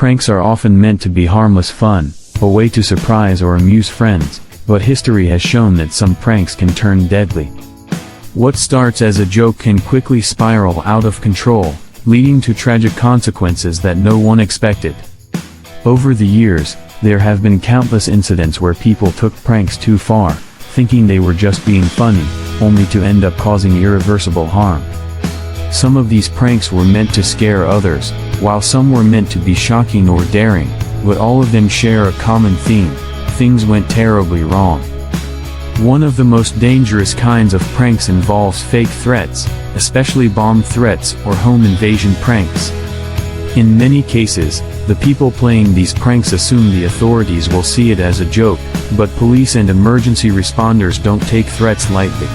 Pranks are often meant to be harmless fun, a way to surprise or amuse friends, but history has shown that some pranks can turn deadly. What starts as a joke can quickly spiral out of control, leading to tragic consequences that no one expected. Over the years, there have been countless incidents where people took pranks too far, thinking they were just being funny, only to end up causing irreversible harm. Some of these pranks were meant to scare others, while some were meant to be shocking or daring, but all of them share a common theme: things went terribly wrong. One of the most dangerous kinds of pranks involves fake threats, especially bomb threats or home invasion pranks. In many cases, the people playing these pranks assume the authorities will see it as a joke, but police and emergency responders don't take threats lightly.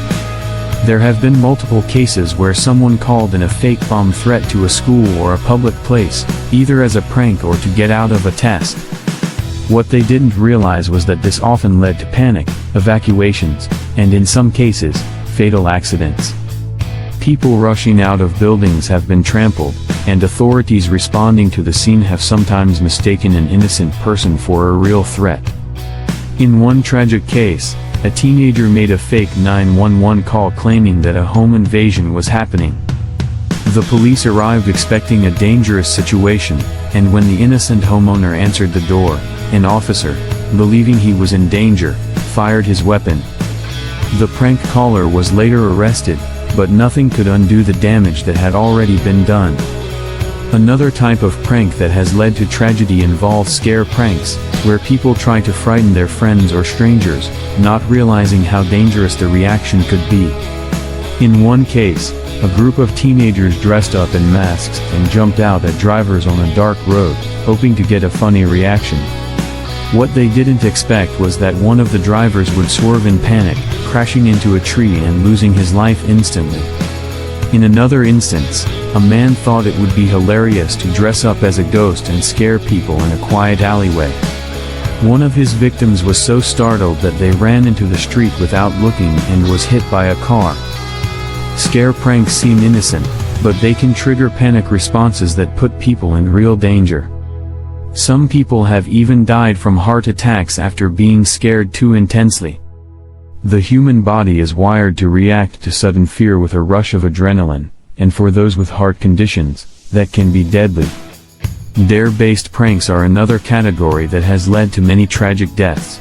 There have been multiple cases where someone called in a fake bomb threat to a school or a public place, either as a prank or to get out of a test. What they didn't realize was that this often led to panic, evacuations, and in some cases, fatal accidents. People rushing out of buildings have been trampled, and authorities responding to the scene have sometimes mistaken an innocent person for a real threat. In one tragic case, a teenager made a fake 911 call claiming that a home invasion was happening. The police arrived expecting a dangerous situation, and when the innocent homeowner answered the door, an officer, believing he was in danger, fired his weapon. The prank caller was later arrested, but nothing could undo the damage that had already been done. Another type of prank that has led to tragedy involves scare pranks, where people try to frighten their friends or strangers, not realizing how dangerous the reaction could be. In one case, a group of teenagers dressed up in masks and jumped out at drivers on a dark road, hoping to get a funny reaction. What they didn't expect was that one of the drivers would swerve in panic, crashing into a tree and losing his life instantly. In another instance, a man thought it would be hilarious to dress up as a ghost and scare people in a quiet alleyway. One of his victims was so startled that they ran into the street without looking and was hit by a car. Scare pranks seem innocent, but they can trigger panic responses that put people in real danger. Some people have even died from heart attacks after being scared too intensely. The human body is wired to react to sudden fear with a rush of adrenaline, and for those with heart conditions, that can be deadly. Dare-based pranks are another category that has led to many tragic deaths.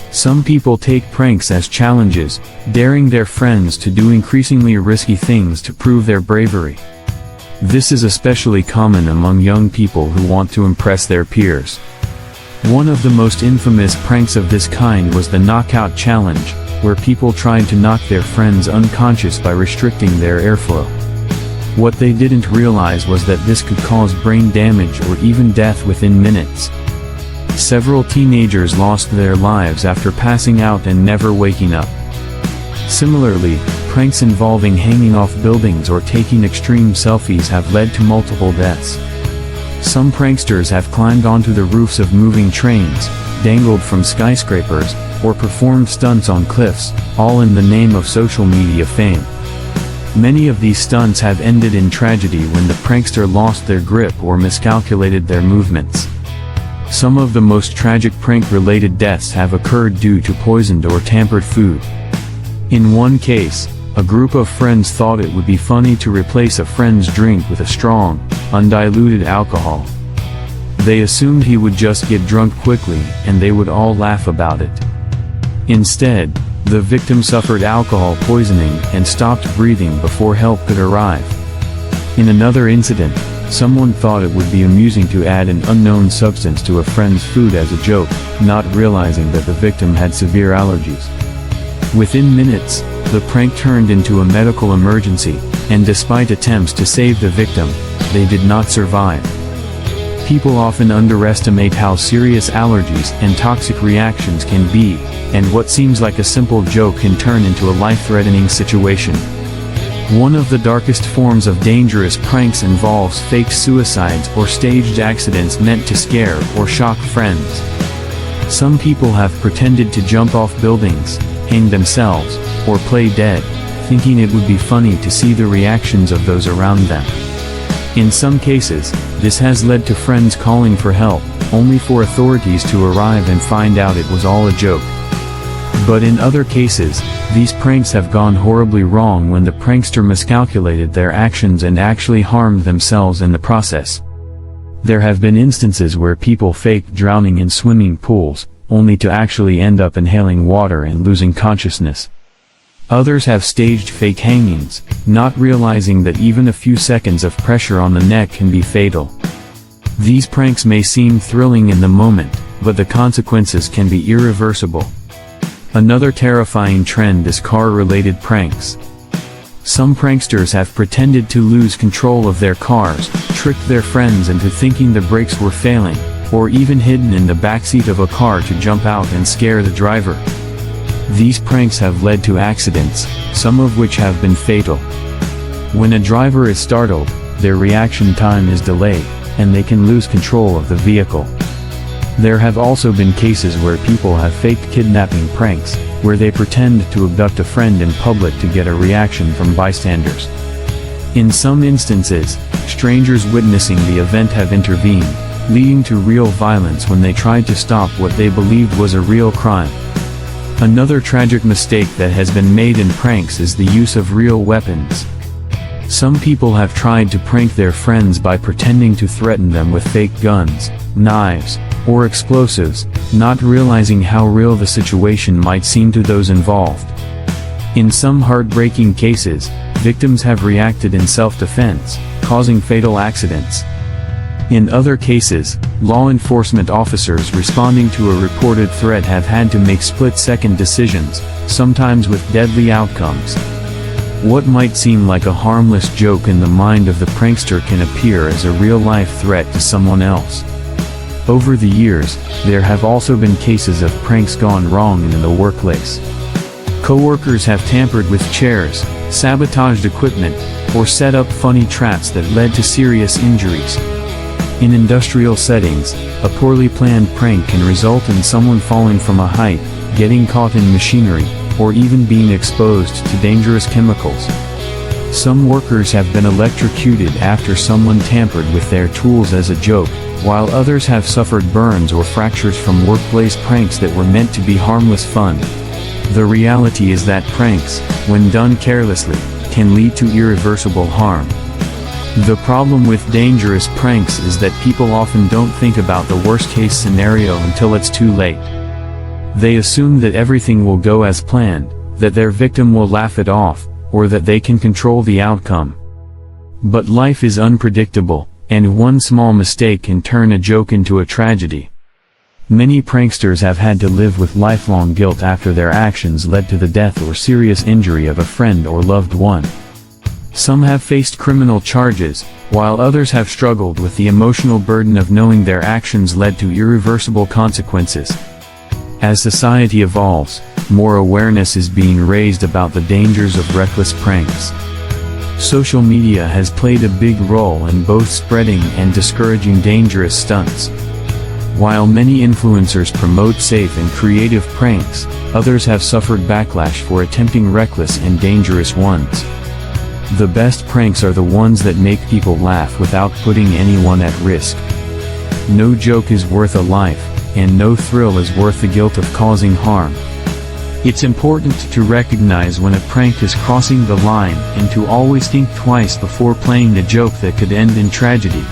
Some people take pranks as challenges, daring their friends to do increasingly risky things to prove their bravery. This is especially common among young people who want to impress their peers. One of the most infamous pranks of this kind was the knockout challenge, where people tried to knock their friends unconscious by restricting their airflow. What they didn't realize was that this could cause brain damage or even death within minutes. Several teenagers lost their lives after passing out and never waking up. Similarly, pranks involving hanging off buildings or taking extreme selfies have led to multiple deaths. Some pranksters have climbed onto the roofs of moving trains, dangled from skyscrapers, or performed stunts on cliffs, all in the name of social media fame. Many of these stunts have ended in tragedy when the prankster lost their grip or miscalculated their movements. Some of the most tragic prank-related deaths have occurred due to poisoned or tampered food. In one case, a group of friends thought it would be funny to replace a friend's drink with a strong, undiluted alcohol. They assumed he would just get drunk quickly and they would all laugh about it. Instead, the victim suffered alcohol poisoning and stopped breathing before help could arrive. In another incident, someone thought it would be amusing to add an unknown substance to a friend's food as a joke, not realizing that the victim had severe allergies. Within minutes, the prank turned into a medical emergency, and despite attempts to save the victim, they did not survive. People often underestimate how serious allergies and toxic reactions can be, and what seems like a simple joke can turn into a life-threatening situation. One of the darkest forms of dangerous pranks involves fake suicides or staged accidents meant to scare or shock friends. Some people have pretended to jump off buildings, hang themselves, or play dead, thinking it would be funny to see the reactions of those around them. In some cases, this has led to friends calling for help, only for authorities to arrive and find out it was all a joke. But in other cases, these pranks have gone horribly wrong when the prankster miscalculated their actions and actually harmed themselves in the process. There have been instances where people faked drowning in swimming pools, only to actually end up inhaling water and losing consciousness. Others have staged fake hangings, not realizing that even a few seconds of pressure on the neck can be fatal. These pranks may seem thrilling in the moment, but the consequences can be irreversible. Another terrifying trend is car-related pranks. Some pranksters have pretended to lose control of their cars, tricked their friends into thinking the brakes were failing, or even hidden in the backseat of a car to jump out and scare the driver. These pranks have led to accidents, some of which have been fatal. When a driver is startled, their reaction time is delayed, and they can lose control of the vehicle. There have also been cases where people have faked kidnapping pranks, where they pretend to abduct a friend in public to get a reaction from bystanders. In some instances, strangers witnessing the event have intervened, leading to real violence when they tried to stop what they believed was a real crime. Another tragic mistake that has been made in pranks is the use of real weapons. Some people have tried to prank their friends by pretending to threaten them with fake guns, knives, or explosives, not realizing how real the situation might seem to those involved. In some heartbreaking cases, victims have reacted in self-defense, causing fatal accidents. In other cases, law enforcement officers responding to a reported threat have had to make split-second decisions, sometimes with deadly outcomes. What might seem like a harmless joke in the mind of the prankster can appear as a real-life threat to someone else. Over the years, there have also been cases of pranks gone wrong in the workplace. Coworkers have tampered with chairs, sabotaged equipment, or set up funny traps that led to serious injuries. In industrial settings, a poorly planned prank can result in someone falling from a height, getting caught in machinery, or even being exposed to dangerous chemicals. Some workers have been electrocuted after someone tampered with their tools as a joke, while others have suffered burns or fractures from workplace pranks that were meant to be harmless fun. The reality is that pranks, when done carelessly, can lead to irreversible harm. The problem with dangerous pranks is that people often don't think about the worst-case scenario until it's too late. They assume that everything will go as planned, that their victim will laugh it off, or that they can control the outcome. But life is unpredictable, and one small mistake can turn a joke into a tragedy. Many pranksters have had to live with lifelong guilt after their actions led to the death or serious injury of a friend or loved one. Some have faced criminal charges, while others have struggled with the emotional burden of knowing their actions led to irreversible consequences. As society evolves, more awareness is being raised about the dangers of reckless pranks. Social media has played a big role in both spreading and discouraging dangerous stunts. While many influencers promote safe and creative pranks, others have suffered backlash for attempting reckless and dangerous ones. The best pranks are the ones that make people laugh without putting anyone at risk. No joke is worth a life, and no thrill is worth the guilt of causing harm. It's important to recognize when a prank is crossing the line and to always think twice before playing a joke that could end in tragedy.